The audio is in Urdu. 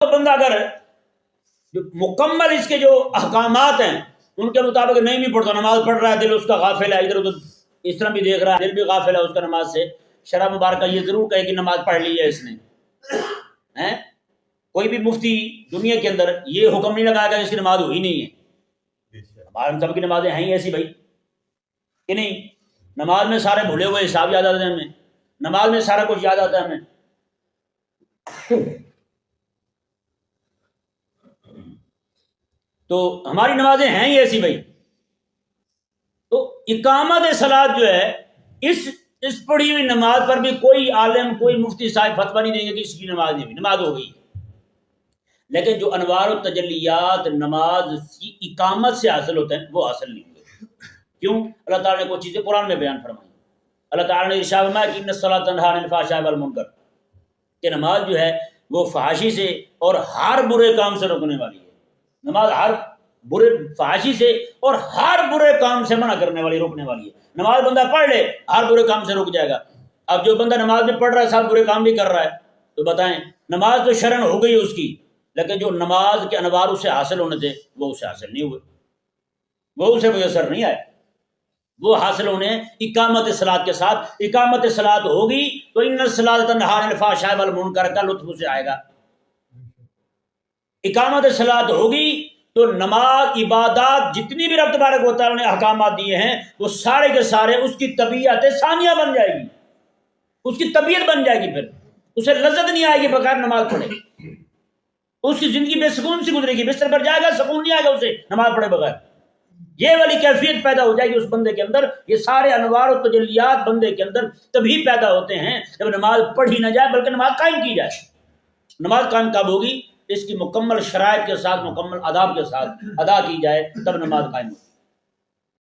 تو بندہ اگر جو مکمل اس کے جو احکامات ہیں ان کے مطابق نہیں بھی پڑھتا، نماز پڑھ رہا ہے، دل اس کا غافل ہے، ادھر ادھر اس طرح بھی دیکھ رہا ہے، دل بھی غافل ہے اس کا نماز سے، شرع مبارکہ یہ ضرور کہے کہ نماز پڑھ لی ہے اس نے. کوئی بھی مفتی دنیا کے اندر یہ حکم نہیں لگائے گا اس کی نماز ہوئی نہیں ہے. ہمارے سب کی نمازیں ہیں ہی ایسی بھائی کہ نہیں. نماز میں سارے بھولے ہوئے حساب یاد آتے ہیں ہمیں، نماز میں سارا کچھ یاد آتا ہے ہمیں. تو ہماری نمازیں ہیں ہی ایسی بھائی. تو اقامت صلاۃ جو ہے اس پڑھی ہوئی نماز پر بھی کوئی عالم کوئی مفتی صاحب فتویٰ نہیں دیں گے کہ اس کی نماز نہیں ہوئی، نماز ہو گئی. لیکن جو انوار و تجلیات نماز کی اقامت سے حاصل ہوتے ہیں وہ حاصل نہیں ہوئے. کیوں؟ اللہ تعالیٰ نے کوئی چیزیں قرآن میں بیان فرمائی. اللہ تعالیٰ نے ارشاد فرمایا کہ ان الصلاۃ تنہی عن الفحشاء والمنکر، کہ نماز جو ہے وہ فحاشی سے اور ہر برے کام سے روکنے والی ہے. نماز ہر برے فحاشی سے اور ہر برے کام سے منع کرنے والی، روکنے والی ہے. نماز بندہ پڑھ لے ہر برے کام سے رک جائے گا. اب جو بندہ نماز میں پڑھ رہا ہے ساتھ برے کام بھی کر رہا ہے تو بتائیں نماز تو شرعن ہو گئی اس کی، لیکن جو نماز کے انوار اسے حاصل ہونے تھے وہ اسے حاصل نہیں ہوئے، وہ اسے کوئی اثر نہیں آئے. وہ حاصل ہونے اقامت صلاۃ کے ساتھ. اقامت صلاۃ ہوگی تو ان الصلاۃ تنہی عن الفحشاء والمنکر کا لطف اسے آئے گا. اقامت صلاۃ ہوگی تو نماز عبادات جتنی بھی رب تبارک و تعالیٰ نے احکامات دیے ہیں وہ سارے کے سارے اس کی طبیعت ثانیہ بن جائے گی، اس کی طبیعت بن جائے گی. پھر اسے لذت نہیں آئے گی بغیر نماز پڑھے. اس کی زندگی بے سکون سے گزرے گی، بستر پر جائے گا سکون نہیں آئے گا اسے نماز پڑھے بغیر. یہ والی کیفیت پیدا ہو جائے گی اس بندے کے اندر. یہ سارے انوار و تجلیات بندے کے اندر تبھی پیدا ہوتے ہیں جب نماز پڑھی نہ جائے بلکہ نماز قائم کی جائے. نماز قائم کب ہوگی؟ اس کی مکمل شرائط کے ساتھ مکمل آداب کے ساتھ ادا کی جائے تب نماز قائم ہوگی.